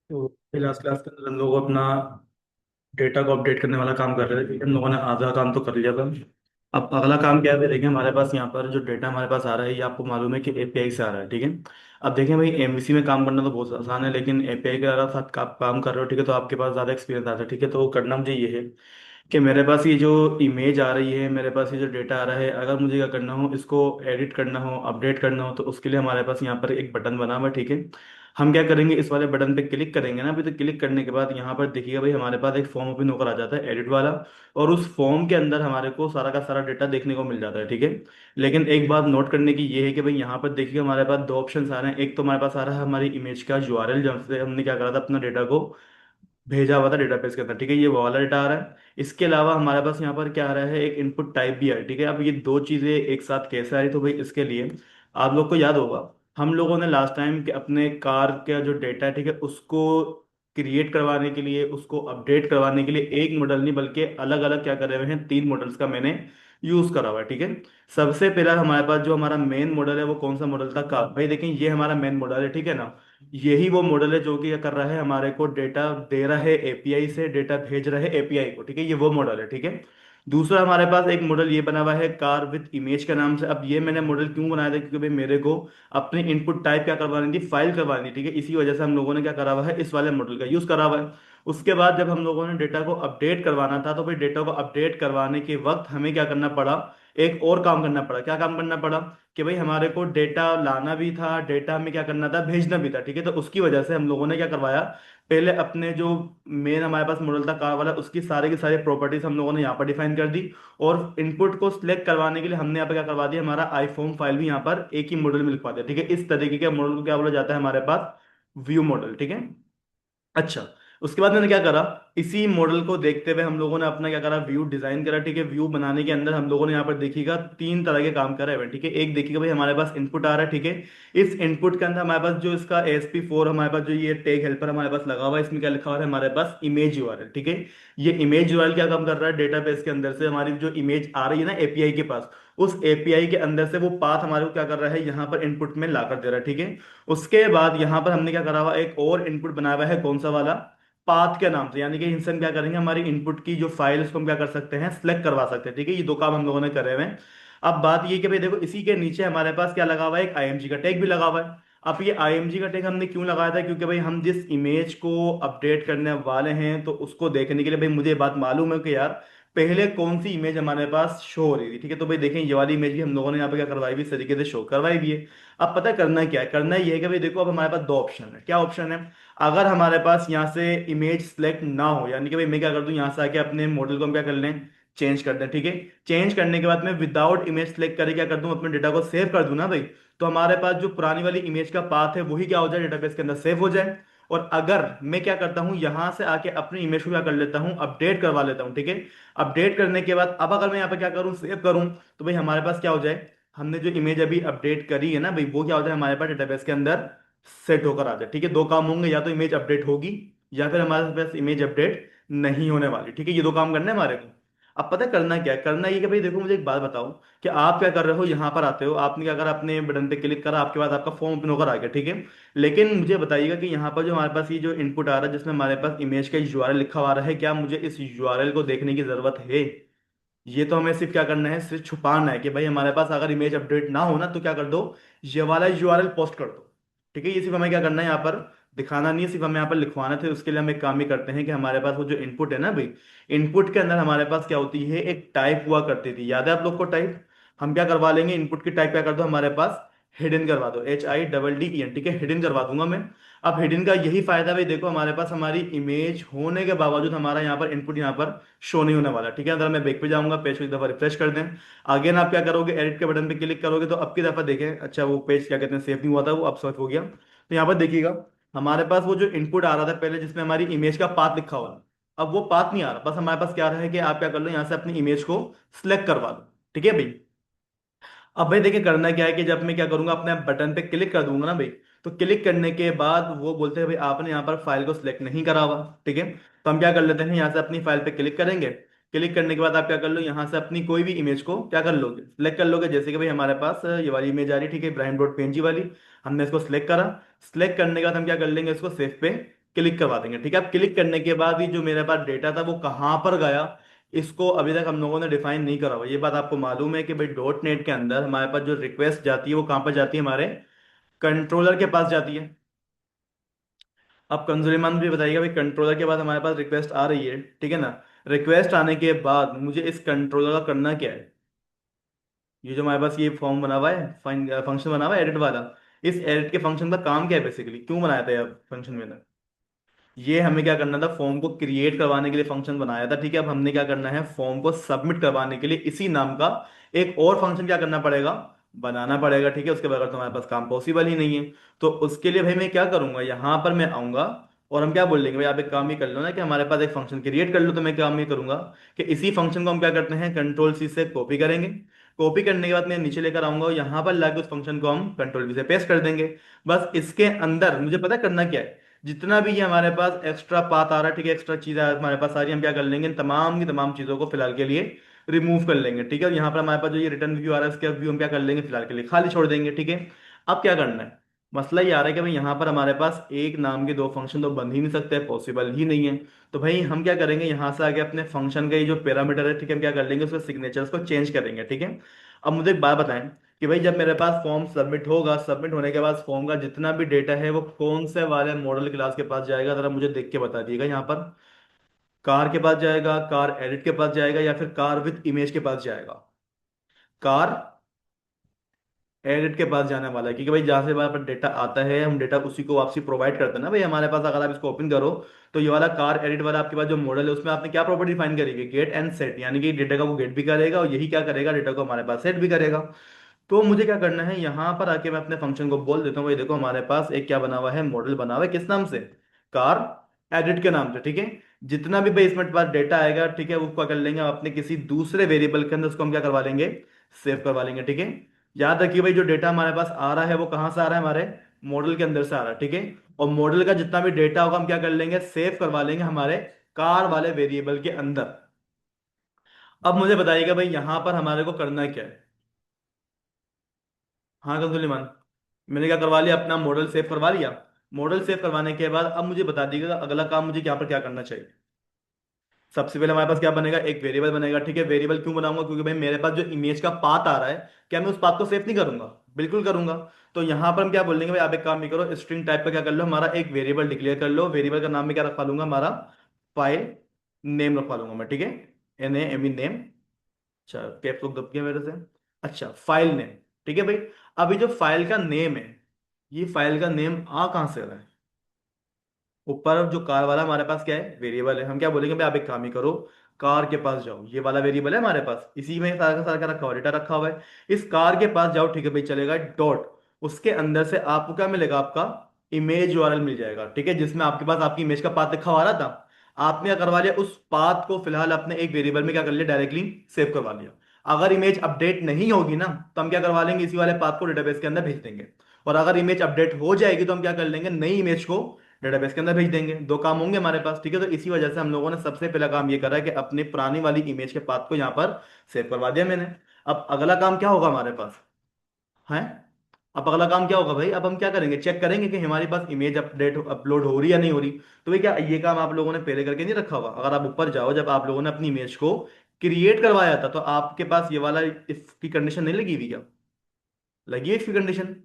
तो last class के अंदर हम लोग अपना डेटा को अपडेट करने वाला काम कर रहे थे। हम लोगों ने आधा काम तो कर लिया था। अब अगला काम क्या है देखिए, हमारे पास यहाँ पर जो डेटा हमारे पास आ रहा है ये आपको मालूम है कि एपीआई से आ रहा है, ठीक है। अब देखें भाई, एमवीसी में काम करना तो बहुत आसान है, लेकिन एपीआई के अगर साथ काम कर रहे हो, ठीक है, तो आपके पास ज़्यादा एक्सपीरियंस आता है, ठीक है। तो करना मुझे ये है कि मेरे पास ये जो इमेज आ रही है, मेरे पास ये जो डेटा आ रहा है, अगर मुझे क्या करना हो, इसको एडिट करना हो, अपडेट करना हो, तो उसके लिए हमारे पास यहाँ पर एक बटन बना हुआ है, ठीक है। हम क्या करेंगे, इस वाले बटन पे क्लिक करेंगे ना, अभी तो क्लिक करने के बाद यहाँ पर देखिएगा भाई, हमारे पास एक फॉर्म ओपन होकर आ जाता है, एडिट वाला। और उस फॉर्म के अंदर हमारे को सारा का सारा डेटा देखने को मिल जाता है, ठीक है। लेकिन एक बात नोट करने की ये है कि भाई यहाँ पर देखिए हमारे पास दो ऑप्शन आ रहे हैं। एक तो हमारे पास आ रहा है हमारी इमेज का यूआरएल, जहाँ से हमने क्या करा था, अपना डेटा को भेजा हुआ था डेटाबेस के अंदर, ठीक है। ये वो वाला डेटा आ रहा है। इसके अलावा हमारे पास यहाँ पर क्या आ रहा है, एक इनपुट टाइप भी आ रहा है, ठीक है। अब ये दो चीजें एक साथ कैसे आ रही, तो भाई इसके लिए आप लोग को याद होगा, हम लोगों ने लास्ट टाइम के अपने कार का जो डेटा है, ठीक है, उसको क्रिएट करवाने के लिए, उसको अपडेट करवाने के लिए एक मॉडल नहीं बल्कि अलग अलग क्या करे हुए हैं, तीन मॉडल्स का मैंने यूज करा हुआ है, ठीक है। सबसे पहला हमारे पास जो हमारा मेन मॉडल है वो कौन सा मॉडल था, कार। भाई देखें, ये हमारा मेन मॉडल है, ठीक है ना। यही वो मॉडल है जो कि क्या कर रहा है, हमारे को डेटा दे रहा है एपीआई से, डेटा भेज रहा है एपीआई को, ठीक है। ये वो मॉडल है, ठीक है। दूसरा हमारे पास एक मॉडल ये बना हुआ है कार विद इमेज के नाम से। अब ये मैंने मॉडल क्यों बनाया था, क्योंकि भाई मेरे को अपनी इनपुट टाइप क्या करवानी थी, फाइल करवानी थी, ठीक है। इसी वजह से हम लोगों ने क्या करा हुआ है, इस वाले मॉडल का यूज करा हुआ है। उसके बाद जब हम लोगों ने डेटा को अपडेट करवाना था, तो भाई डेटा को अपडेट करवाने के वक्त हमें क्या करना पड़ा, एक और काम करना पड़ा। क्या काम करना पड़ा कि भाई हमारे को डेटा लाना भी था, डेटा हमें क्या करना था, भेजना भी था, ठीक है। तो उसकी वजह से हम लोगों ने क्या करवाया, पहले अपने जो मेन हमारे पास मॉडल था कार वाला, उसकी सारी की सारी प्रॉपर्टीज हम लोगों ने यहाँ पर डिफाइन कर दी। और इनपुट को सिलेक्ट करवाने के लिए हमने यहाँ पर क्या करवा दिया, हमारा आईफॉर्म फाइल भी यहाँ पर एक ही मॉडल में लिखवा दिया, ठीक है। इस तरीके के मॉडल को क्या बोला जाता है हमारे पास, व्यू मॉडल, ठीक है। अच्छा, उसके बाद मैंने क्या करा, इसी मॉडल को देखते हुए हम लोगों ने अपना क्या करा, व्यू डिजाइन करा, ठीक है। व्यू बनाने के अंदर हम लोगों ने यहाँ पर देखिएगा तीन तरह के काम करा है, ठीक है। एक देखिएगा भाई, हमारे पास इनपुट आ रहा है, ठीक है। इस इनपुट के अंदर हमारे पास जो इसका ASP4 हमारे पास जो ये टैग हेल्पर हमारे पास लगा हुआ है, इसमें क्या लिखा हुआ है, हमारे पास इमेज यूआरएल, ठीक है। ये इमेज यूआरएल क्या काम कर रहा है, डेटाबेस के अंदर से हमारी जो इमेज आ रही है ना एपीआई के पास, उस एपीआई के अंदर से वो पाथ हमारे को क्या कर रहा है, यहाँ पर इनपुट में ला कर दे रहा है, ठीक है। उसके बाद यहाँ पर हमने क्या करा हुआ, एक और इनपुट बनाया हुआ है, कौन सा वाला, पाथ के नाम से। यानी कि इनसे हम क्या करेंगे, हमारी इनपुट की जो फाइल उसको हम क्या कर सकते हैं, सिलेक्ट करवा सकते हैं, ठीक है। ये दो काम हम लोगों ने करे हुए हैं। अब बात ये कि भाई देखो, इसी के नीचे हमारे पास क्या लगा हुआ है, एक आईएमजी का टैग भी लगा हुआ है। अब ये आईएमजी का टैग हमने क्यों लगाया था, क्योंकि भाई हम जिस इमेज को अपडेट करने वाले हैं, तो उसको देखने के लिए भाई मुझे ये बात मालूम है कि यार पहले कौन सी इमेज हमारे पास शो हो रही थी, ठीक है। तो भाई देखें, ये वाली इमेज भी हम लोगों ने यहाँ पे क्या करवाई भी, इस तरीके से शो करवाई भी है। अब पता है करना क्या है, करना ये है कि भाई देखो, अब हमारे पास दो ऑप्शन है। क्या ऑप्शन है, अगर हमारे पास यहाँ से इमेज सेलेक्ट ना हो, यानी कि भाई मैं क्या कर दूं, यहाँ से आके अपने मॉडल को हम क्या कर लें, चेंज कर दें, ठीक है। चेंज करने के बाद मैं विदाउट इमेज सेलेक्ट करके क्या कर दूं, अपने डेटा को सेव कर दूं ना भाई, तो हमारे पास जो पुरानी वाली इमेज का पाथ है वही क्या हो जाए, डेटाबेस के अंदर सेव हो जाए। और अगर मैं क्या करता हूं, यहां से आके अपनी इमेज को क्या कर लेता हूं, अपडेट करवा लेता हूं, ठीक है। अपडेट करने के बाद अब अगर मैं यहाँ पे क्या करूं, सेव करूं, तो भाई हमारे पास क्या हो जाए, हमने जो इमेज अभी अपडेट करी है ना भाई, वो क्या हो जाए हमारे पास डेटाबेस के अंदर सेट होकर आ जाए, ठीक है। दो काम होंगे, या तो इमेज अपडेट होगी, या फिर हमारे पास इमेज अपडेट नहीं होने वाली, ठीक है। ये दो काम करने हैं हमारे को। अब पता है करना क्या है, करना ये कि भाई देखो, मुझे एक बात बताओ कि आप क्या कर रहे हो, यहाँ पर आते हो, आपने क्या करा, अपने बटन पे क्लिक करा, आपके बाद आपका फॉर्म ओपन होकर आ गया, ठीक है। लेकिन मुझे बताइएगा कि यहाँ पर जो हमारे पास ये जो इनपुट आ रहा है, जिसमें हमारे पास इमेज का यूआरएल लिखा हुआ आ रहा है, क्या मुझे इस यूआरएल को देखने की जरूरत है। ये तो हमें सिर्फ क्या करना है, सिर्फ छुपाना है कि भाई हमारे पास अगर इमेज अपडेट ना हो ना, तो क्या कर दो, ये वाला यूआरएल पोस्ट कर दो, ठीक है। ये सिर्फ हमें क्या करना है, यहाँ पर दिखाना नहीं है, सिर्फ हमें यहाँ पर लिखवाना थे। उसके लिए हम एक काम ही करते हैं कि हमारे पास वो जो इनपुट है ना भाई, इनपुट के अंदर हमारे पास क्या होती है, एक टाइप हुआ करती थी, याद है आप लोग को टाइप। हम क्या करवा लेंगे, इनपुट की टाइप क्या कर दो हमारे पास, हिडन करवा दो, HIDDEN, ठीक है, हिडन करवा दूंगा मैं। अब हिडन का यही फायदा भाई देखो, हमारे पास हमारी इमेज होने के बावजूद हमारा यहाँ पर इनपुट यहाँ पर शो नहीं होने वाला, ठीक है। अगर मैं बैक पे जाऊंगा, पेज को एक दफा रिफ्रेश कर दें, अगेन आप क्या करोगे, एडिट के बटन पे क्लिक करोगे, तो अब की दफा देखें, अच्छा वो पेज क्या कहते हैं, सेव नहीं हुआ था, वो अब सेव हो गया। तो यहाँ पर देखिएगा, हमारे पास वो जो इनपुट आ रहा था पहले, जिसमें हमारी इमेज का पाथ लिखा हुआ था, अब वो पाथ नहीं आ रहा। बस हमारे पास क्या आ रहा है कि आप क्या कर लो, यहाँ से अपनी इमेज को सिलेक्ट करवा दो, ठीक है भाई। अब भाई देखिए, करना क्या है कि जब मैं क्या करूंगा, अपने बटन पे क्लिक कर दूंगा ना भाई, तो क्लिक करने के बाद वो बोलते हैं भाई आपने यहाँ पर फाइल को सिलेक्ट नहीं करा हुआ, ठीक है। तो हम क्या कर लेते हैं, यहाँ से अपनी फाइल पे क्लिक करेंगे। क्लिक करने के बाद आप क्या कर लो, यहाँ से अपनी कोई भी इमेज को क्या कर लोगे, सिलेक्ट कर लोगे। जैसे कि भाई हमारे पास ये वाली इमेज आ रही है, ठीक है, इब्राहिम डॉट पीएनजी वाली। हमने इसको सिलेक्ट करा। सिलेक्ट करने के बाद हम क्या कर लेंगे, इसको सेव पे क्लिक करवा देंगे। ठीक है, अब क्लिक करने के बाद ये जो मेरे पास डेटा था वो कहाँ पर गया, इसको अभी तक हम लोगों ने डिफाइन नहीं करा हुआ। ये बात आपको मालूम है कि भाई डॉट नेट के अंदर हमारे पास जो रिक्वेस्ट जाती है वो कहाँ पर जाती है, हमारे कंट्रोलर के पास जाती है। अब कंजूमर भी बताइएगा भाई, कंट्रोलर के बाद हमारे पास रिक्वेस्ट आ रही है, ठीक है ना। रिक्वेस्ट आने के बाद मुझे इस कंट्रोलर का करना क्या है, ये जो हमारे पास ये फॉर्म बना हुआ है, फंक्शन बना हुआ है एडिट वाला, इस एडिट के फंक्शन का काम क्या है, बेसिकली क्यों बनाया था यार फंक्शन मैंने। ये हमें क्या करना था, फॉर्म को क्रिएट करवाने के लिए फंक्शन बनाया था। ठीक है, अब हमने क्या करना है, फॉर्म को सबमिट करवाने के लिए इसी नाम का एक और फंक्शन क्या करना पड़ेगा, बनाना पड़ेगा। ठीक है, उसके बगैर तो हमारे पास काम पॉसिबल ही नहीं है। तो उसके लिए भाई मैं क्या करूंगा, यहां पर मैं आऊंगा और हम क्या बोल देंगे, भाई आप एक काम ही कर लो ना कि हमारे पास एक फंक्शन क्रिएट कर लो। तो मैं काम ये करूंगा कि इसी फंक्शन को हम क्या करते हैं, कंट्रोल सी से कॉपी करेंगे। कॉपी करने के बाद मैं नीचे लेकर आऊंगा और यहाँ पर लाके उस फंक्शन को हम कंट्रोल वी से पेस्ट कर देंगे। बस इसके अंदर मुझे पता है करना क्या है, जितना भी ये हमारे पास एक्स्ट्रा पाथ आ रहा है, ठीक है, एक्स्ट्रा चीजें हमारे पास सारी हम क्या कर लेंगे, इन तमाम की तमाम चीजों को फिलहाल के लिए रिमूव कर लेंगे। ठीक है, और यहाँ पर हमारे पास जो ये रिटर्न व्यू आ रहा है, इसके व्यू हम क्या कर लेंगे, फिलहाल के लिए खाली छोड़ देंगे। ठीक है, अब क्या करना है, मसला ये आ रहा है कि भाई यहाँ पर हमारे पास एक नाम के दो फंक्शन तो बन ही नहीं सकते, पॉसिबल ही नहीं है। तो भाई हम क्या करेंगे, यहाँ से आगे अपने फंक्शन का ये जो पैरामीटर है, ठीक है, हम क्या कर लेंगे, उसके सिग्नेचर्स को चेंज करेंगे। ठीक है, अब मुझे एक बात बताएं कि भाई जब मेरे पास फॉर्म सबमिट होगा, सबमिट होने के बाद फॉर्म का जितना भी डेटा है वो कौन से वाले मॉडल क्लास के पास जाएगा, जरा मुझे देख के बता दिएगा। यहाँ पर कार के पास जाएगा, कार एडिट के पास जाएगा, या फिर कार विद इमेज के पास जाएगा। कार एडिट के पास जाने वाला है, क्योंकि भाई जहां से हमारे पास डेटा आता है हम डेटा उसी को वापसी प्रोवाइड करते हैं ना भाई हमारे पास। अगर आप इसको ओपन करो तो ये वाला कार एडिट वाला आपके पास जो मॉडल है उसमें आपने क्या प्रॉपर्टी डिफाइन करेगी, गेट एंड सेट, यानी कि डेटा को गेट भी करेगा और यही क्या करेगा, डेटा को हमारे पास सेट भी करेगा। तो मुझे क्या करना है, यहां पर आके मैं अपने फंक्शन को बोल देता हूँ, भाई देखो हमारे पास एक क्या बना हुआ है, मॉडल बना हुआ है, किस नाम से, कार एडिट के नाम से। ठीक है, जितना भी भाई इसमें पास डेटा आएगा, ठीक है, वो क्या कर लेंगे हम अपने किसी दूसरे वेरिएबल के अंदर उसको हम क्या करवा लेंगे, सेव करवा लेंगे। ठीक है, याद रखिए भाई जो डेटा हमारे पास आ रहा है वो कहाँ से आ रहा है, हमारे मॉडल के अंदर से आ रहा है। ठीक है, और मॉडल का जितना भी डेटा होगा हम क्या कर लेंगे, सेव करवा लेंगे हमारे कार वाले वेरिएबल के अंदर। अब मुझे बताइएगा भाई यहां पर हमारे को करना क्या है। हाँ सुलेमान, मैंने क्या करवा लिया, अपना मॉडल सेव करवा लिया। मॉडल सेव करवाने के बाद अब मुझे बता दीजिएगा अगला काम मुझे यहाँ पर क्या करना चाहिए। सबसे पहले हमारे पास क्या बनेगा, एक वेरिएबल बनेगा। ठीक है, वेरिएबल क्यों बनाऊंगा, क्योंकि भाई मेरे पास जो इमेज का पाथ आ रहा है, क्या मैं उस पाथ को सेव नहीं करूंगा, बिल्कुल करूंगा। तो यहाँ पर हम क्या बोलेंगे, भाई आप एक काम नहीं करो, स्ट्रिंग टाइप का क्या कर लो, हमारा एक वेरिएबल डिक्लेयर कर लो। वेरिएबल का नाम में क्या रखवा लूंगा, हमारा फाइल नेम रखवा लूंगा मैं। ठीक है, NAME नेम। अच्छा, कैप्स लॉक दब गया मेरे से। अच्छा, फाइल नेम। ठीक है भाई, अभी जो फाइल का नेम है, ये फाइल का नेम आ कहां से रहा है, ऊपर जो कार वाला हमारे पास क्या है, वेरिएबल है। हम क्या बोलेंगे भाई आप एक काम ही करो, कार के पास जाओ, ये वाला वेरिएबल है हमारे पास, इसी में सारा का सारा क्या रखा हुआ, डेटा रखा हुआ है। इस कार के पास जाओ, ठीक है भाई, चलेगा डॉट, उसके अंदर से आपको क्या मिलेगा, आपका इमेज URL मिल जाएगा। ठीक है, जिसमें आपके पास आपकी इमेज का पाथ लिखा हुआ आ रहा था, आपने क्या करवा लिया, उस पाथ को फिलहाल अपने एक वेरिएबल में क्या कर लिया, डायरेक्टली सेव करवा लिया। अगर इमेज अपडेट नहीं होगी ना, तो हम क्या करवा लेंगे, इसी वाले पाथ को डेटाबेस के अंदर भेज देंगे। और अगर इमेज अपडेट हो जाएगी तो हम क्या कर लेंगे, नई इमेज को डेटाबेस के अंदर भेज देंगे। दो काम होंगे हमारे पास। ठीक है, तो इसी वजह से हम लोगों ने सबसे पहला काम ये करा है कि अपने पुरानी वाली इमेज के पाथ को यहाँ पर सेव करवा दिया मैंने। अब अगला काम क्या होगा हमारे पास है, अब अगला काम क्या होगा भाई, अब हम क्या करेंगे, चेक करेंगे कि हमारे पास इमेज अपडेट अपलोड हो रही है या नहीं हो रही। तो भाई क्या ये काम आप लोगों ने पहले करके नहीं रखा हुआ, अगर आप ऊपर जाओ, जब आप लोगों ने अपनी इमेज को क्रिएट करवाया था तो आपके पास ये वाला इफ की कंडीशन नहीं लगी हुई क्या, लगी है इसकी कंडीशन।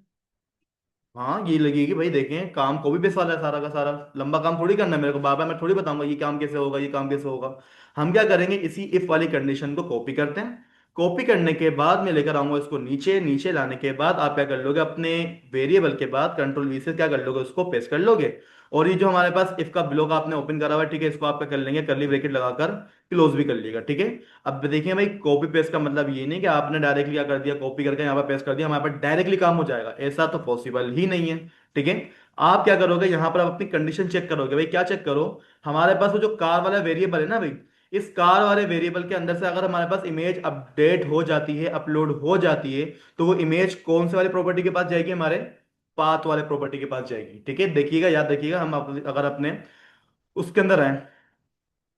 हाँ ये लगेगी भाई, देखें काम को भी बेस वाला है सारा का सारा, लंबा काम थोड़ी करना है मेरे को, बार बार मैं थोड़ी बताऊंगा ये काम कैसे होगा, ये काम कैसे होगा। हम क्या करेंगे, इसी इफ वाली कंडीशन को कॉपी करते हैं। कॉपी करने के बाद मैं लेकर आऊंगा इसको नीचे, नीचे लाने के बाद आप क्या कर लोगे, अपने वेरिएबल के बाद कंट्रोल वी से क्या कर लोगे, उसको पेस्ट कर लोगे। और ये जो हमारे पास इफ का ब्लॉक आपने ओपन करा हुआ है, ठीक है, इसको आप क्या कर लेंगे, कर्ली ब्रैकेट लगाकर क्लोज भी कर लिएगा। ठीक है, अब देखिए भाई कॉपी पेस्ट का मतलब ये नहीं कि आपने डायरेक्टली क्या कर दिया, कॉपी करके यहाँ पर पेस्ट कर दिया, हमारे पास डायरेक्टली काम हो जाएगा, ऐसा तो पॉसिबल ही नहीं है। ठीक है, आप क्या करोगे, यहाँ पर आप अपनी कंडीशन चेक करोगे। भाई क्या चेक करो, हमारे पास वो जो कार वाला वेरिएबल है ना भाई, इस कार वाले वेरिएबल के अंदर से अगर हमारे पास इमेज अपडेट हो जाती है, अपलोड हो जाती है, तो वो इमेज कौन से वाले प्रॉपर्टी के पास जाएगी, हमारे पाथ वाले प्रॉपर्टी के पास जाएगी। ठीक है, देखिएगा, याद रखिएगा, हम अगर अपने उसके अंदर आए,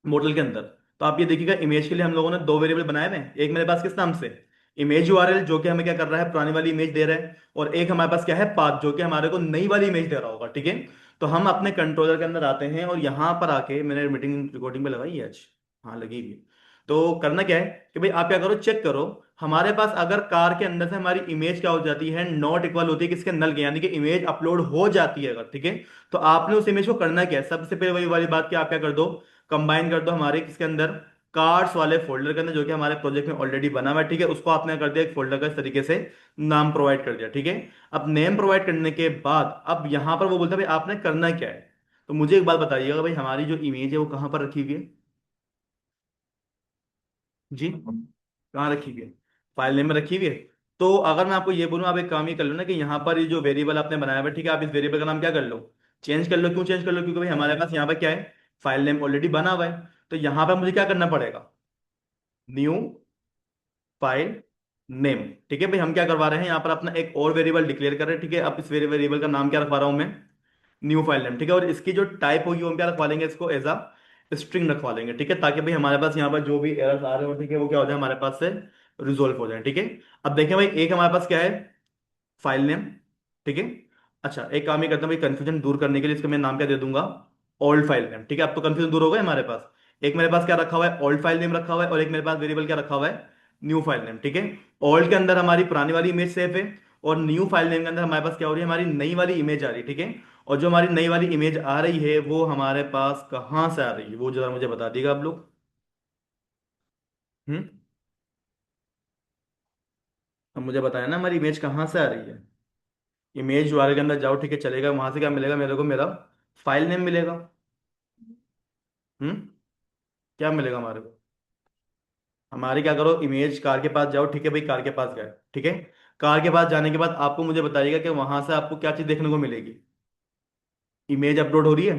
मॉडल के अंदर, तो आप ये देखिएगा इमेज के लिए हम लोगों ने दो वेरिएबल बनाए हुए हैं। एक मेरे पास किस नाम से, इमेज URL, जो कि हमें क्या कर रहा है, पुरानी वाली इमेज दे रहा है, और एक हमारे पास क्या है, पाथ, जो कि हमारे को नई वाली इमेज दे रहा होगा। ठीक है, तो हम अपने कंट्रोलर के अंदर आते हैं और यहाँ पर आके, मैंने मीटिंग रिकॉर्डिंग पे लगाई है आज, हाँ लगी हुई है। तो करना क्या है कि भाई आप क्या करो, चेक करो हमारे पास अगर कार के अंदर से हमारी इमेज क्या हो जाती है, नॉट इक्वल होती है किसके, नल के, यानी कि इमेज अपलोड हो जाती है अगर, ठीक है। तो आपने उस इमेज को करना क्या है, सबसे पहले वही वाली बात कि आप क्या कर दो, कंबाइन कर दो हमारे किसके अंदर, कार्ड्स वाले फोल्डर के अंदर, जो कि हमारे प्रोजेक्ट में ऑलरेडी बना हुआ है, ठीक है। उसको आपने कर दिया एक फोल्डर का इस तरीके से नाम प्रोवाइड कर दिया, ठीक है। अब नेम प्रोवाइड करने के बाद अब यहां पर वो बोलता है भाई आपने करना क्या है। तो मुझे एक बात बताइएगा भाई, हमारी जो इमेज है वो कहां पर रखी हुई है जी, कहाँ रखी हुई है, फाइल नेम में रखी हुई है। तो अगर मैं आपको ये बोलूं, आप एक काम ये कर लो ना कि यहाँ पर ये जो वेरिएबल आपने बनाया हुआ है, ठीक है, आप इस वेरिएबल का नाम क्या कर लो, चेंज कर लो। क्यों चेंज कर लो, क्योंकि भाई हमारे पास यहाँ पर क्या है, फाइल नेम ऑलरेडी बना हुआ है। तो यहाँ पर मुझे क्या करना पड़ेगा, न्यू फाइल नेम, ठीक है। भाई हम क्या करवा रहे हैं यहाँ पर, अपना एक और वेरिएबल डिक्लेयर कर रहे हैं, ठीक है। अब इस वेरिएबल का नाम क्या रखवा रहा हूं मैं, न्यू फाइल नेम, ठीक है। और इसकी जो टाइप होगी वो हम क्या रखवा लेंगे, इसको एज अ स्ट्रिंग रखवा लेंगे, ठीक है, ताकि भाई हमारे पास यहाँ पर जो भी एरर्स आ रहे हो, ठीक है, वो क्या हो जाए हमारे पास से रिजोल्व हो जाए, ठीक है। अब देखें भाई, एक हमारे पास क्या है, फाइल नेम, ठीक है। अच्छा एक काम ही करता हूँ भाई, कंफ्यूजन दूर करने के लिए इसका मैं नाम क्या दे दूंगा, ओल्ड फाइल नेम, ठीक है। अब तो कंफ्यूजन दूर हो गया हमारे पास। एक मेरे पास क्या रखा हुआ है, ओल्ड फाइल नेम रखा हुआ है, और एक मेरे पास वेरिएबल क्या रखा हुआ है, न्यू फाइल नेम, ठीक है। ओल्ड के अंदर हमारी पुरानी वाली इमेज सेव है, और न्यू फाइल नेम के अंदर हमारे पास क्या हो रही है, हमारी नई वाली इमेज आ रही है, ठीक है। और जो हमारी नई वाली इमेज आ रही है वो हमारे पास कहाँ से आ रही है, वो जरा मुझे बता दीजिएगा आप लोग। हम्म, अब मुझे बताया ना हमारी इमेज कहाँ से आ रही है। इमेज वाले के अंदर जाओ, ठीक है, चलेगा, वहां से क्या मिलेगा मेरे को, मेरा फाइल नेम मिलेगा। हम्म, क्या मिलेगा हमारे को, हमारे क्या करो, इमेज कार के पास जाओ, ठीक है भाई, कार के पास गए, ठीक है। कार के पास जाने के बाद आपको मुझे बताइएगा कि वहां से आपको क्या चीज देखने को मिलेगी, इमेज अपलोड हो रही है।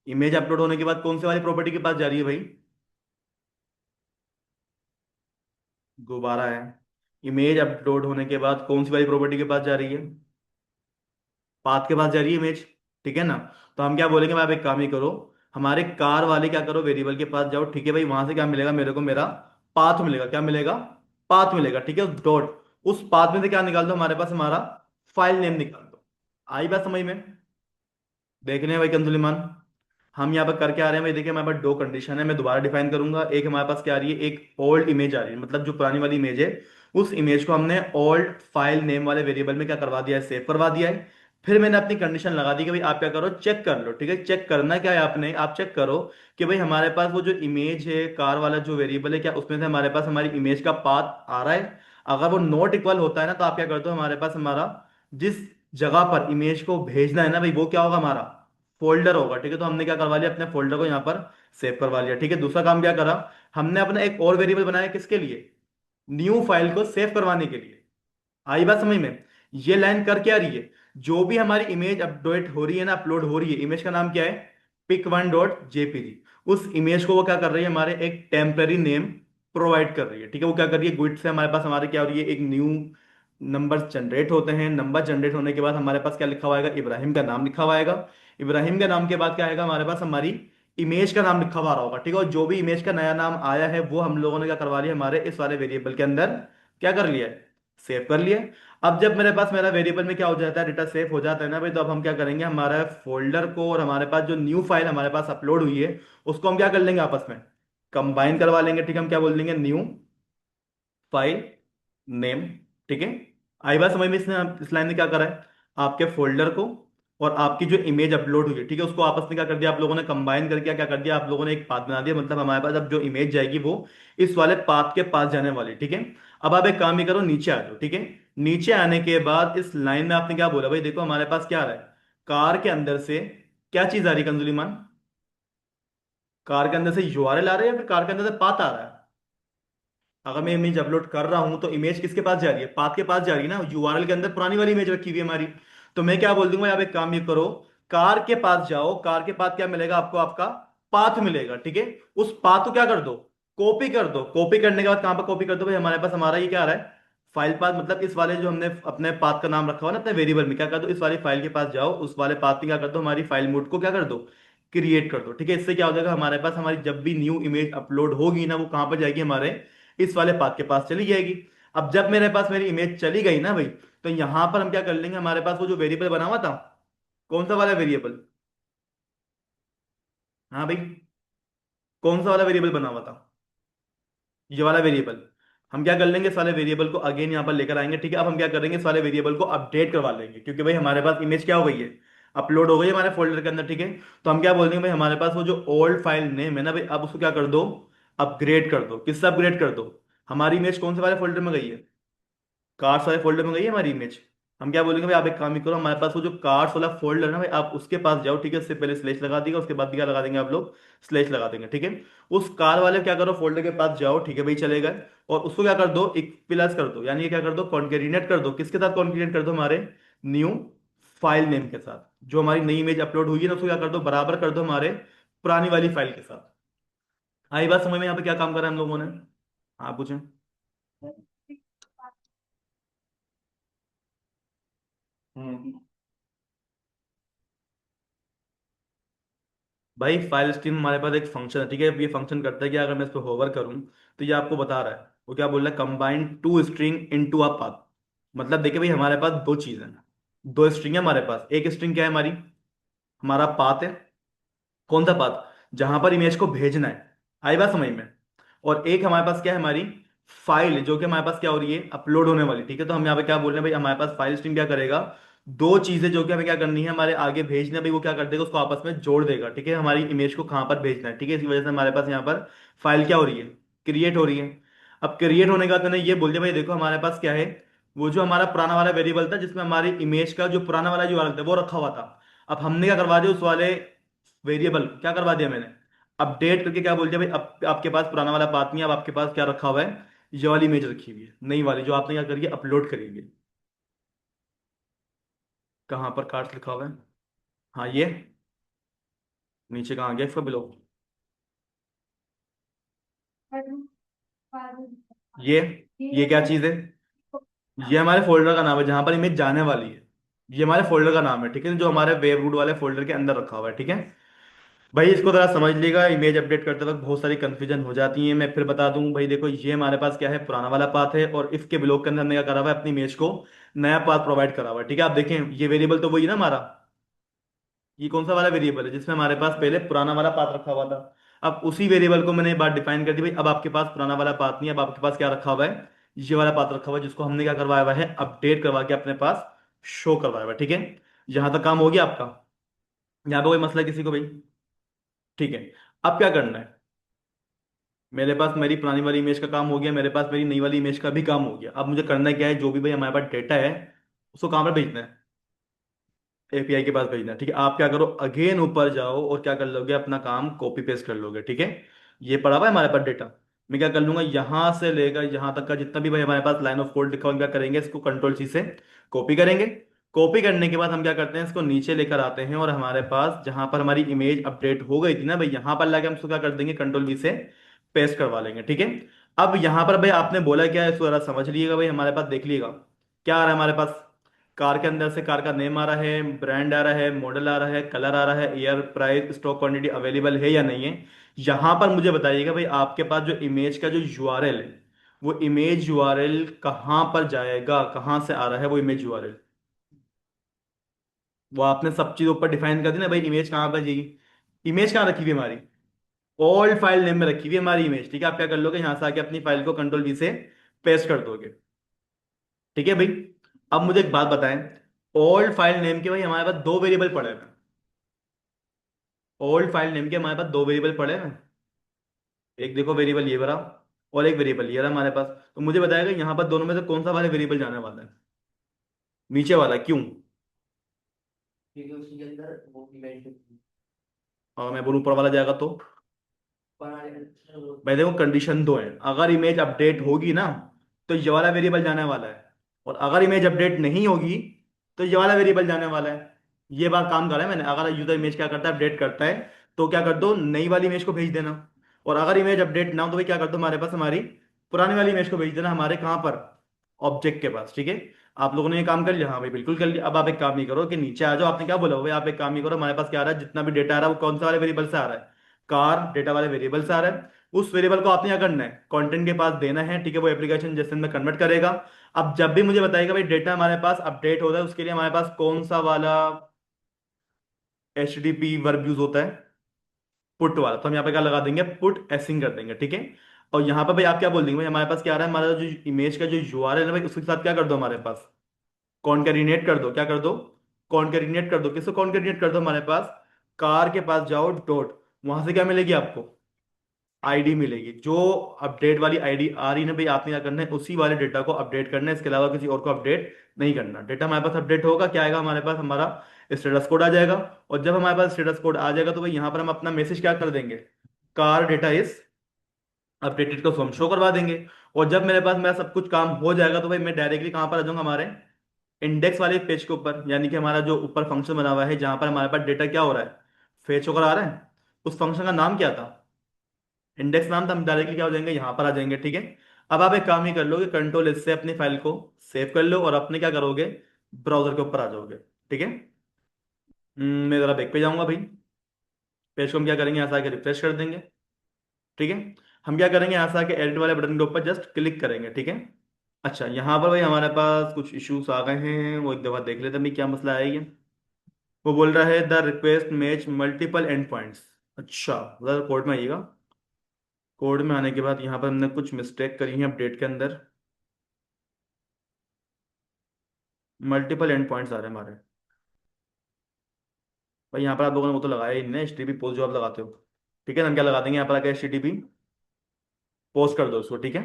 इमेज अपलोड होने के बाद कौन सी वाली प्रॉपर्टी के पास जा रही है भाई, दोबारा है, इमेज अपलोड होने के बाद कौन सी वाली प्रॉपर्टी के पास जा रही है, पाथ के पास जा रही है इमेज, ठीक है ना। तो हम क्या बोलेंगे भाई, आप एक काम ही करो, हमारे कार वाले क्या करो, वेरिएबल के पास जाओ, ठीक है भाई, वहां से क्या मिलेगा मेरे को, मेरा पाथ मिलेगा, क्या मिलेगा, पाथ मिलेगा, ठीक है। उस डॉट, उस पाथ में से क्या निकाल दो हमारे पास, हमारा फाइल नेम निकाल दो। आई बात समझ में, देख रहे हैं भाई कंसुलेमान, हम यहाँ पर करके आ रहे हैं भाई। देखिए हमारे पास दो कंडीशन है, मैं दोबारा डिफाइन करूंगा। एक हमारे पास क्या आ रही है, एक ओल्ड इमेज आ रही है, मतलब जो पुरानी वाली इमेज है, उस इमेज को हमने ओल्ड फाइल नेम वाले वेरिएबल में क्या करवा दिया है, सेव करवा दिया है। फिर मैंने अपनी कंडीशन लगा दी कि भाई आप क्या करो, चेक कर लो, ठीक है। चेक करना क्या है आपने, आप चेक करो कि भाई हमारे पास वो जो इमेज है, कार वाला जो वेरिएबल है, क्या उसमें से हमारे पास हमारी इमेज का पाथ आ रहा है। अगर वो नॉट इक्वल होता है ना, तो आप क्या करते हो, हमारे पास हमारा जिस जगह पर इमेज को भेजना है ना भाई, वो क्या होगा, हमारा फोल्डर होगा, ठीक है। तो हमने क्या करवा लिया, अपने फोल्डर को यहाँ पर सेव करवा लिया, ठीक है। दूसरा काम क्या करा, हमने अपना एक और वेरिएबल बनाया, किसके लिए, न्यू फाइल को सेव करवाने के लिए। आई बात समझ में, ये लाइन कर क्या रही है, जो भी हमारी इमेज अपडेट हो रही है ना, अपलोड हो रही है, इमेज का नाम क्या है, pic1.jpg। उस इमेज को वो क्या कर रही है, हमारे एक टेम्पररी नेम प्रोवाइड कर रही है, ठीक है। वो क्या कर रही है, गुड से हमारे पास हमारे क्या हो रही है, एक न्यू नंबर जनरेट होते हैं। नंबर जनरेट होने के बाद हमारे पास क्या लिखा हुआ आएगा, इब्राहिम का नाम लिखा हुआ आएगा। इब्राहिम के नाम के बाद क्या आएगा, हमारे पास हमारी इमेज का नाम लिखा हुआ रहा होगा, ठीक है। और जो भी इमेज का नया नाम आया है वो हम लोगों ने क्या करवा लिया, हमारे इस वाले वेरिएबल के अंदर क्या कर लिया है, सेव कर लिया। अब जब मेरे पास मेरा वेरिएबल में क्या हो जाता है, डेटा सेव हो जाता है ना भाई, तो अब हम क्या करेंगे, हमारा फोल्डर को और हमारे पास जो न्यू फाइल हमारे पास अपलोड हुई है उसको हम क्या कर लेंगे, आपस में कंबाइन करवा लेंगे, ठीक है। हम क्या बोल देंगे, न्यू फाइल नेम, ठीक है। आई बात समझ में, इसने इस लाइन ने क्या करा है, आपके फोल्डर को और आपकी जो इमेज अपलोड हुई है, ठीक है, उसको आपस में क्या कर दिया आप लोगों ने, कंबाइन करके क्या कर दिया आप लोगों ने, एक पाथ बना दिया। मतलब हमारे पास अब जो इमेज जाएगी वो इस वाले पाथ के पास जाने वाली, ठीक है। अब आप एक काम ही करो, नीचे आ जाओ, ठीक है। नीचे आने के बाद इस लाइन में आपने क्या बोला भाई, देखो हमारे पास क्या आ रहा है, कार के अंदर से क्या चीज आ रही है कंजुलीमान, कार के अंदर से यूआरएल आ रहा है या फिर कार के अंदर से पाथ आ रहा है। अगर मैं इमेज अपलोड कर रहा हूं तो इमेज किसके पास जा रही है, पाथ के पास जा रही है ना, यूआरएल के अंदर पुरानी वाली इमेज रखी हुई है हमारी। तो मैं क्या बोल दूंगा, आप एक काम ये करो, कार के पास जाओ, कार के पास क्या मिलेगा आपको, आपका पाथ मिलेगा, ठीक है। उस पाथ को क्या कर दो, कॉपी कर दो। कॉपी करने के बाद कहां पर कॉपी कर दो भाई, हमारे पास हमारा ये क्या आ रहा है, फाइल पाथ, मतलब इस वाले जो हमने अपने पाथ का नाम रखा हुआ ना अपने वेरिएबल में, क्या कर दो, इस वाली फाइल के पास जाओ, उस वाले पाथ में क्या कर दो, हमारी फाइल मोड को क्या कर दो, क्रिएट कर दो, ठीक है। इससे क्या हो जाएगा, हमारे पास हमारी जब भी न्यू इमेज अपलोड होगी ना, वो कहां पर जाएगी, हमारे इस वाले पाथ के पास चली जाएगी। अब जब मेरे पास मेरी इमेज चली गई ना भाई, तो यहां पर हम क्या कर लेंगे, हमारे पास वो जो वेरिएबल बना हुआ था, कौन सा वाला वेरिएबल, हाँ भाई, कौन सा वाला वेरिएबल बना हुआ था? ये वाला वेरिएबल। हम क्या कर लेंगे, इस वाले वेरिएबल को अगेन यहाँ पर लेकर आएंगे, ठीक है। अब हम क्या करेंगे, इस वाले वेरिएबल को अपडेट करवा लेंगे, क्योंकि भाई हमारे पास इमेज क्या हो गई है, अपलोड हो गई है हमारे फोल्डर के अंदर, ठीक है। तो हम क्या बोल देंगे भाई, हमारे पास वो जो ओल्ड फाइल नेम है ना भाई, अब उसको क्या कर दो, अपग्रेड कर दो। किससे अपग्रेड कर दो? हमारी इमेज कौन से वाले फोल्डर में गई है? कार्ड्स वाले फोल्डर में गई है हमारी इमेज। हम क्या बोलेंगे भाई, आप एक काम ही करो, हमारे पास वो जो कार्ड्स वाला फोल्डर है ना भाई, आप उसके पास जाओ, ठीक है। उससे पहले स्लेश लगा देगा, उसके बाद भी क्या लगा देंगे आप लोग, स्लेश लगा देंगे, ठीक है। उस कार वाले क्या करो, फोल्डर के पास जाओ, ठीक है भाई, चले गए। और उसको क्या कर दो, एक प्लस कर दो, यानी ये क्या कर दो, कॉन्केरिनेट कर दो। किसके साथ कॉन्केरिनेट कर दो? हमारे न्यू फाइल नेम के साथ। जो हमारी नई इमेज अपलोड हुई है ना, उसको क्या कर दो, बराबर कर दो हमारे पुरानी वाली फाइल के साथ। आई बात समझ में यहाँ पे क्या काम करा है हम लोगों ने? हाँ पूछें। हम्म। भाई फाइल स्ट्रीम हमारे पास एक फंक्शन है, ठीक है। ये फंक्शन करता है कि अगर मैं इस पर होवर करूं, तो ये आपको बता रहा है, वो क्या बोल रहा है, combine two string into a path. मतलब देखिए भाई, हमारे पास दो चीजें हैं, दो स्ट्रिंग है हमारे पास। एक स्ट्रिंग क्या है हमारी, हमारा पाथ है। कौन सा पाथ? जहां पर इमेज को भेजना है। आई बात समझ में? और एक हमारे पास क्या है, हमारी फाइल, जो कि हमारे पास क्या हो रही है, अपलोड होने वाली, ठीक है। तो हम यहाँ पे क्या बोल रहे हैं भाई, हमारे पास फाइल स्ट्रीम क्या करेगा, दो चीजें जो कि हमें क्या करनी है, हमारे आगे भेजना है भाई, वो क्या कर देगा, उसको आपस में जोड़ देगा, ठीक है। हमारी इमेज को कहाँ पर भेजना है, ठीक है। इसी वजह से हमारे पास यहाँ पर फाइल क्या हो रही है, क्रिएट हो रही है। अब क्रिएट होने का तो मैंने ये बोल दिया भाई, देखो हमारे पास क्या है, वो जो हमारा पुराना वाला वेरिएबल था, जिसमें हमारी इमेज का जो पुराना वाला जो था वो रखा हुआ था। अब हमने क्या करवा दिया, उस वाले वेरिएबल क्या करवा दिया मैंने, अपडेट करके क्या बोल दिया भाई, अब आपके पास पुराना वाला बात नहीं है, अब आपके पास क्या रखा हुआ है, ये वाली इमेज रखी हुई है, नई वाली जो आपने क्या करी है, अपलोड करी हुई है। कहाँ पर कार्ड्स लिखा हुआ है? हाँ ये, नीचे कहाँ गया इसका बिलो, ये ये क्या चीज है? ये हमारे फोल्डर का नाम है, जहां पर इमेज जाने वाली है। ये हमारे फोल्डर का नाम है, ठीक है, जो हमारे वेब रूट वाले फोल्डर के अंदर रखा हुआ है, ठीक है। भाई इसको जरा समझ लीजिएगा, इमेज अपडेट करते वक्त बहुत सारी कंफ्यूजन हो जाती है। मैं फिर बता दूं भाई, देखो ये हमारे पास क्या है, पुराना वाला पाथ है, और इसके ब्लॉक के अंदर हमने क्या करा हुआ है, अपनी इमेज को नया पाथ प्रोवाइड करा हुआ है, ठीक है। आप देखें, ये वेरिएबल तो वही ना हमारा, ये कौन सा वाला वेरिएबल है, जिसमें हमारे पास पहले पुराना वाला पाथ रखा हुआ था। अब उसी वेरिएबल को मैंने एक बार डिफाइन कर दी भाई, अब आपके पास पुराना वाला पाथ नहीं है, अब आपके पास क्या रखा हुआ है, ये वाला पाथ रखा हुआ है, जिसको हमने क्या करवाया हुआ है, अपडेट करवा के अपने पास शो करवाया हुआ है, ठीक है। यहां तक काम हो गया आपका? यहाँ पे कोई मसला है किसी को भाई? ठीक है। अब क्या करना है, मेरे पास मेरी पुरानी वाली इमेज का काम हो गया, मेरे पास मेरी नई वाली इमेज का भी काम हो गया। अब मुझे करना क्या है, जो भी भाई हमारे पास डेटा है, उसको कहाँ पर भेजना है, एपीआई के पास भेजना है, ठीक है। आप क्या करो, अगेन ऊपर जाओ और क्या कर लोगे, अपना काम कॉपी पेस्ट कर लोगे, ठीक है। ये पड़ा हुआ है हमारे पास डेटा, मैं क्या कर लूंगा, यहां से लेकर यहां तक का जितना भी भाई हमारे पास लाइन ऑफ कोड लिखा हुआ है, हम क्या करेंगे, इसको कंट्रोल सी से कॉपी करेंगे। कॉपी करने के बाद हम क्या करते हैं, इसको नीचे लेकर आते हैं, और हमारे पास जहां पर हमारी इमेज अपडेट हो गई थी ना भाई, यहां पर लाके हम इसको क्या कर देंगे, कंट्रोल वी से पेस्ट करवा लेंगे, ठीक है। अब यहां पर भाई आपने बोला क्या है, इसको जरा समझ लीजिएगा भाई, हमारे पास देख लीजिएगा क्या आ रहा है हमारे पास। कार के अंदर से कार का नेम आ रहा है, ब्रांड आ रहा है, मॉडल आ रहा है, कलर आ रहा है, year, price, stock quantity available है या नहीं है। यहां पर मुझे बताइएगा भाई, आपके पास जो इमेज का जो यूआरएल है, वो इमेज यूआरएल कहां पर जाएगा, कहां से आ रहा है वो इमेज यूआरएल? वो आपने सब चीज ऊपर डिफाइन कर दी ना भाई, इमेज कहां पर जाएगी, इमेज कहां रखी हुई है हमारी, ओल्ड फाइल नेम में रखी हुई है हमारी इमेज, ठीक है। आप क्या कर लोगे, यहां से आके अपनी फाइल को कंट्रोल वी से पेस्ट कर दोगे, ठीक है भाई। अब मुझे एक बात बताएं, ओल्ड फाइल नेम के भाई हमारे पास दो वेरिएबल पड़े हैं। ओल्ड फाइल नेम के हमारे पास दो वेरिएबल पड़े हैं। एक देखो वेरिएबल ये रहा, और एक वेरिएबल ये रहा हमारे पास। तो मुझे बताएगा यहाँ पर दोनों में से कौन सा वाला वेरिएबल जाने वाला है, नीचे वाला, क्यों? क्योंकि उसके अंदर वो इवेंट, और मैं बोलूँ ऊपर वाला जाएगा तो? भाई देखो, कंडीशन दो है, अगर इमेज अपडेट होगी ना, तो ये वाला वेरिएबल जाने वाला है, और अगर इमेज अपडेट नहीं होगी, तो ये वाला वेरिएबल जाने वाला है। ये बात काम कर रहा है मैंने, अगर यूजर इमेज क्या करता है, अपडेट करता है, तो क्या कर दो, नई वाली इमेज को भेज देना। और अगर इमेज अपडेट ना हो, तो भाई क्या कर दो, हमारे पास हमारी पुरानी वाली इमेज को भेज देना, हमारे कहाँ पर, ऑब्जेक्ट के पास, ठीक है। आप लोगों ने ये काम कर लिया, हाँ भाई बिल्कुल कर लिया। अब आप एक काम ही करो कि नीचे आ जाओ, आपने क्या बोला भाई, आप एक काम ही करो, हमारे पास क्या आ रहा है, जितना भी डेटा आ रहा है वो कौन सा वाले वेरिएबल से आ रहा है, कार डेटा वाले वेरिएबल से आ रहा है। उस वेरिएबल को आपने क्या करना है, कंटेंट के पास देना है, ठीक है। वो एप्लीकेशन जैसे में कन्वर्ट करेगा। अब जब भी मुझे बताएगा भाई डेटा हमारे पास अपडेट होता है, उसके लिए हमारे पास कौन सा वाला HTTP वर्ब यूज होता है, पुट वाला, तो हम यहाँ पे क्या लगा देंगे, पुट एसिंग कर देंगे, ठीक है। और यहाँ पे भाई आप क्या बोल देंगे, भाई हमारे पास क्या आ रहा है, हमारा जो इमेज का जो यूआरएल है भाई उसके साथ क्या कर दो, हमारे पास कॉनकैटिनेट कर दो, क्या कर दो, कॉनकैटिनेट कर दो। किसको कॉनकैटिनेट कर दो, हमारे पास कार के पास जाओ डॉट, वहां से क्या मिलेगी आपको, आईडी मिलेगी। जो अपडेट वाली आईडी आ रही है ना भाई, आपने क्या करना है, उसी वाले डेटा को अपडेट करना है, इसके अलावा किसी और को अपडेट नहीं करना। डेटा हमारे पास अपडेट होगा, क्या आएगा हमारे पास, हमारा स्टेटस कोड आ जाएगा। और जब हमारे पास स्टेटस कोड आ जाएगा तो भाई यहाँ पर हम अपना मैसेज क्या कर देंगे, कार डेटा इज अपडेटेड को हम शो करवा देंगे। और जब मेरे पास मेरा सब कुछ काम हो जाएगा तो भाई मैं डायरेक्टली कहाँ पर आ जाऊंगा, हमारे इंडेक्स वाले पेज के ऊपर, यानी कि हमारा जो ऊपर फंक्शन बना हुआ है जहां पर हमारे पास डेटा क्या हो रहा है, फेच होकर आ रहा है। उस फंक्शन का नाम क्या था, इंडेक्स नाम था। हम डायरेक्टली क्या हो जाएंगे, यहाँ पर आ जाएंगे, ठीक है। अब आप एक काम ही कर लोगे, कंट्रोल इससे अपनी फाइल को सेव कर लो और अपने क्या करोगे, ब्राउजर के ऊपर आ जाओगे, ठीक है। मैं जरा बैक पे जाऊंगा भाई, पेज को हम क्या करेंगे, यहाँ से आके रिफ्रेश कर देंगे, ठीक है। हम क्या करेंगे, यहाँ से आके एडिट वाले बटन के ऊपर जस्ट क्लिक करेंगे, ठीक है। अच्छा, यहाँ पर भाई हमारे पास कुछ इश्यूज आ गए हैं, वो एक दफा देख लेते हैं भाई क्या मसला है ये। वो बोल रहा है the request match multiple and points. अच्छा, उधर कोड में आइएगा। कोड में आने के बाद यहाँ पर हमने कुछ मिस्टेक करी है अपडेट के अंदर, मल्टीपल एंड पॉइंट्स आ रहे हैं हमारे। भाई यहाँ पर आप लोगों ने वो तो लगाया ही नहीं, एच टी पी पोस्ट जो आप लगाते हो, ठीक है। हम क्या लगा देंगे, यहाँ पर आके एच टी पी पोस्ट कर दो उसको, ठीक है।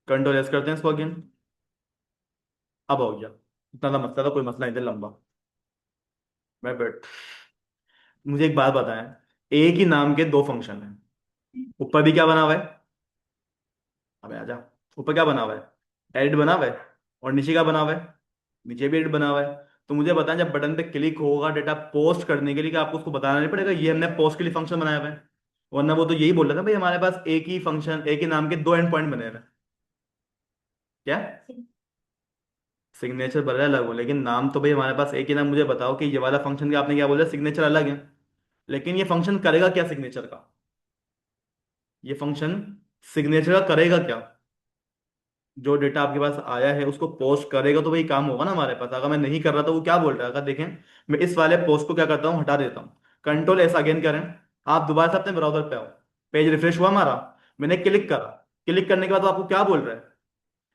कंट्रोल एस करते हैं इसको अगेन। अब हो गया, इतना सा मसला था, कोई मसला नहीं था लंबा। मैं बैठ, मुझे एक बात बताएं, एक ही नाम के दो फंक्शन हैं, ऊपर भी क्या बना हुआ है, अबे आजा, ऊपर क्या बना हुआ है, एडिट बना हुआ है, और नीचे क्या बना हुआ है, नीचे भी एडिट बना हुआ है। तो मुझे बताएं, जब बटन पे क्लिक होगा डेटा पोस्ट करने के लिए, क्या आपको उसको बताना नहीं पड़ेगा ये हमने पोस्ट के लिए फंक्शन बनाया हुआ है। वरना वो तो यही बोल रहा था भाई हमारे पास एक ही फंक्शन, एक ही नाम के दो एंड पॉइंट बने हुए हैं। क्या, सिग्नेचर भले अलग हो लेकिन नाम तो भाई हमारे पास एक ही। नाम मुझे बताओ कि ये वाला फंक्शन का आपने क्या बोला, सिग्नेचर अलग है, लेकिन ये फंक्शन करेगा क्या सिग्नेचर का, ये फंक्शन सिग्नेचर का करेगा क्या, जो डेटा आपके पास आया है उसको पोस्ट करेगा तो वही काम होगा ना हमारे पास। अगर मैं नहीं कर रहा तो वो क्या बोल रहा है, अगर देखें, मैं इस वाले पोस्ट को क्या करता हूँ, हटा देता हूँ, कंट्रोल एस अगेन करें, आप दोबारा से अपने ब्राउजर पे आओ, पेज रिफ्रेश हुआ हमारा, मैंने क्लिक करा, क्लिक करने के बाद वो आपको क्या बोल रहा है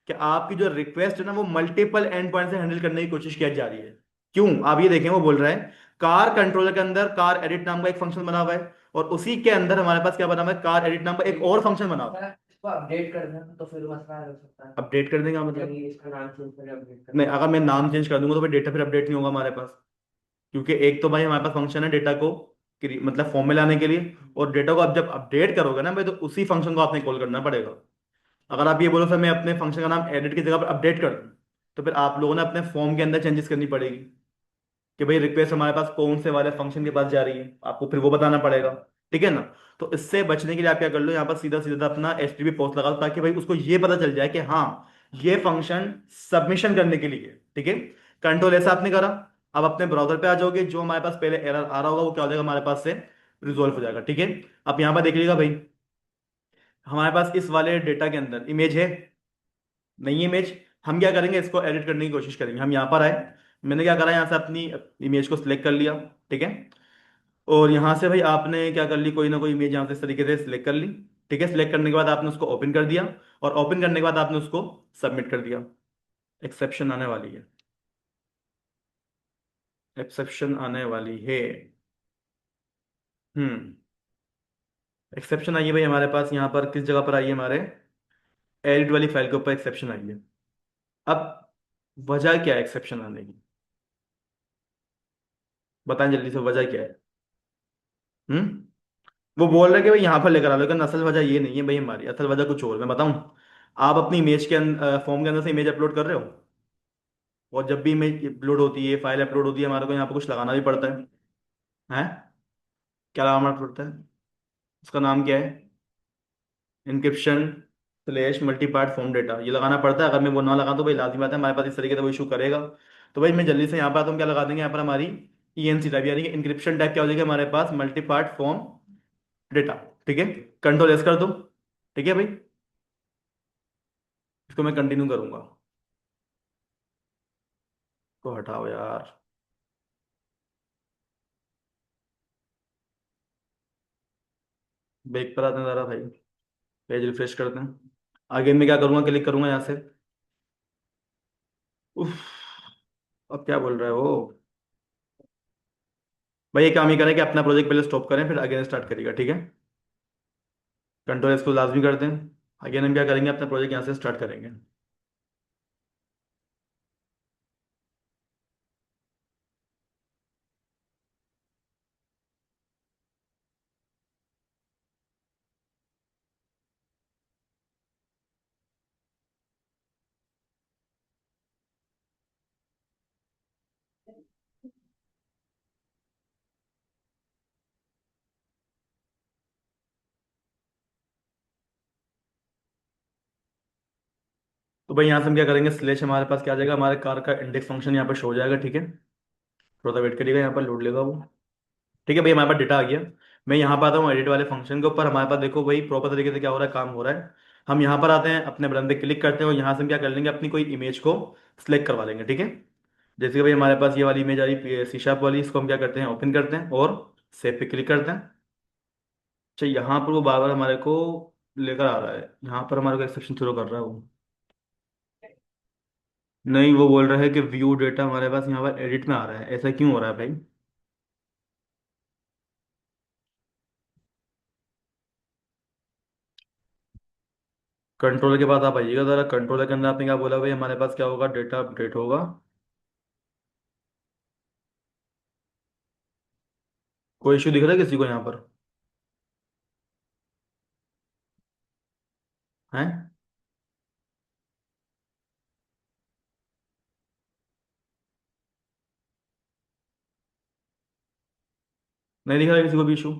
कि आपकी जो रिक्वेस्ट है ना वो मल्टीपल एंड पॉइंट से हैंडल करने की कोशिश की जा रही है। क्यों, आप ये देखें, वो बोल रहा है कार कंट्रोलर के अंदर कार एडिट नाम का एक फंक्शन बना हुआ है, और उसी के अंदर हमारे पास क्या बना हुआ है, कार एडिट नाम का एक और फंक्शन बना हुआ है। इसको अपडेट कर देना तो फिर मसला हो सकता है। अपडेट कर देगा मतलब, नहीं, इसका नाम चेंज करके अपडेट कर नहीं, देना। अगर मैं नाम चेंज कर दूंगा तो फिर डेटा फिर अपडेट नहीं होगा हमारे पास। क्योंकि एक तो भाई हमारे पास फंक्शन है डेटा को मतलब फॉर्म में लाने के लिए, और डेटा को आप जब अपडेट करोगे ना भाई तो उसी फंक्शन को आपने कॉल करना पड़ेगा। अगर आप ये बोलो सर मैं अपने फंक्शन का नाम एडिट की जगह पर अपडेट कर दूं, तो फिर आप लोगों ने अपने फॉर्म के अंदर चेंजेस करनी पड़ेगी कि भाई रिक्वेस्ट हमारे पास कौन से वाले फंक्शन के पास जा रही है, आपको फिर वो बताना पड़ेगा, ठीक है ना। तो इससे बचने के लिए आप क्या कर लो, यहाँ पर सीधा सीधा अपना एच टी पी पोस्ट लगा दो, ताकि भाई उसको ये पता चल जाए कि हाँ ये फंक्शन सबमिशन करने के लिए है, ठीक है। कंट्रोल ऐसा आपने करा, अब अपने ब्राउजर पे आ जाओगे, जो हमारे पास पहले एरर आ रहा होगा वो क्या हो जाएगा हमारे पास से रिजोल्व हो जाएगा, ठीक है। अब यहाँ पर देख लीजिएगा भाई, हमारे पास इस वाले डेटा के अंदर इमेज है, नहीं इमेज, हम क्या करेंगे, इसको एडिट करने की कोशिश करेंगे। हम यहाँ पर आए, मैंने क्या करा, यहाँ से अपनी इमेज को सिलेक्ट कर लिया, ठीक है। और यहाँ से भाई आपने क्या कर ली, कोई ना कोई इमेज यहाँ से इस तरीके से सिलेक्ट कर ली, ठीक है। सिलेक्ट करने के बाद आपने उसको ओपन कर दिया, और ओपन करने के बाद आपने उसको सबमिट कर दिया। एक्सेप्शन आने वाली है, एक्सेप्शन आने वाली है। हम्म, एक्सेप्शन आई है भाई हमारे पास, यहाँ पर किस जगह पर आई है, हमारे एडिट वाली फाइल के ऊपर एक्सेप्शन आई है। अब वजह क्या है एक्सेप्शन आने की, बताएं जल्दी से, वजह क्या है। हम्म, वो बोल रहे हैं कि भाई यहाँ पर लेकर आ लो, लेकिन असल वजह ये नहीं है भाई, हमारी असल वजह कुछ और। मैं बताऊं, आप अपनी इमेज के फॉर्म के अंदर से इमेज अपलोड कर रहे हो, और जब भी इमेज अपलोड होती है, फाइल अपलोड होती है, हमारे को यहाँ पर कुछ लगाना भी पड़ता है। हैं, क्या लगाना पड़ता है, उसका नाम क्या है, encryption slash multi part form data, ये लगाना पड़ता है। अगर मैं वो ना लगा तो भाई लाजमी बात है हमारे पास इस तरीके से वो इशू करेगा। तो भाई मैं जल्दी से यहाँ पर, तुम क्या लगा देंगे, यहाँ पर हमारी ईएनसी टाइप, यानी कि इंक्रिप्शन टाइप क्या हो जाएगा हमारे पास, मल्टी पार्ट फॉर्म डेटा, ठीक है। कंट्रोल एस कर दो, ठीक है भाई। इसको मैं कंटिन्यू करूंगा, को हटाओ यार। बैक पर आते हैं ज़रा भाई, पेज रिफ्रेश करते हैं। आगे मैं क्या करूँगा, क्लिक करूँगा यहाँ से। उफ, अब क्या बोल रहा है वो। भाई ये काम ही करें कि अपना प्रोजेक्ट पहले स्टॉप करें फिर अगेन स्टार्ट करिएगा, ठीक है। कंट्रोल इसको लाजमी कर दें। अगेन हम क्या करेंगे, अपना प्रोजेक्ट यहाँ से स्टार्ट करेंगे। तो भाई यहाँ से हम क्या करेंगे, स्लेश हमारे पास क्या आ जाएगा, हमारे कार का इंडेक्स फंक्शन यहाँ पर शो हो जाएगा, ठीक है। थोड़ा सा वेट करिएगा, यहाँ पर लोड लेगा वो। ठीक है भाई, हमारे पास डेटा आ गया। मैं यहाँ पर आता हूँ एडिट वाले फंक्शन के ऊपर। हमारे पास देखो वही प्रॉपर तरीके से क्या हो रहा है, काम हो रहा है। हम यहाँ पर आते हैं, अपने बटन पे क्लिक करते हैं और यहाँ से हम क्या कर लेंगे, अपनी कोई इमेज को सिलेक्ट करवा लेंगे, ठीक है। जैसे कि भाई हमारे पास ये वाली इमेज आ रही है सी शार्प वाली, इसको हम क्या करते हैं, ओपन करते हैं और सेव पे क्लिक करते हैं। अच्छा, यहाँ पर वो बार बार हमारे को लेकर आ रहा है, यहाँ पर हमारे को एक्सेप्शन थ्रो कर रहा है वो। नहीं, वो बोल रहा है कि व्यू डेटा हमारे पास यहाँ पर एडिट में आ रहा है, ऐसा क्यों हो रहा है भाई। कंट्रोलर के बाद आप आइएगा ज़रा, कंट्रोलर के अंदर आपने क्या बोला भाई, हमारे पास क्या होगा, डेटा अपडेट होगा। कोई इशू दिख रहा है किसी को यहाँ पर? है? नहीं दिख रहा है किसी को भी इशू?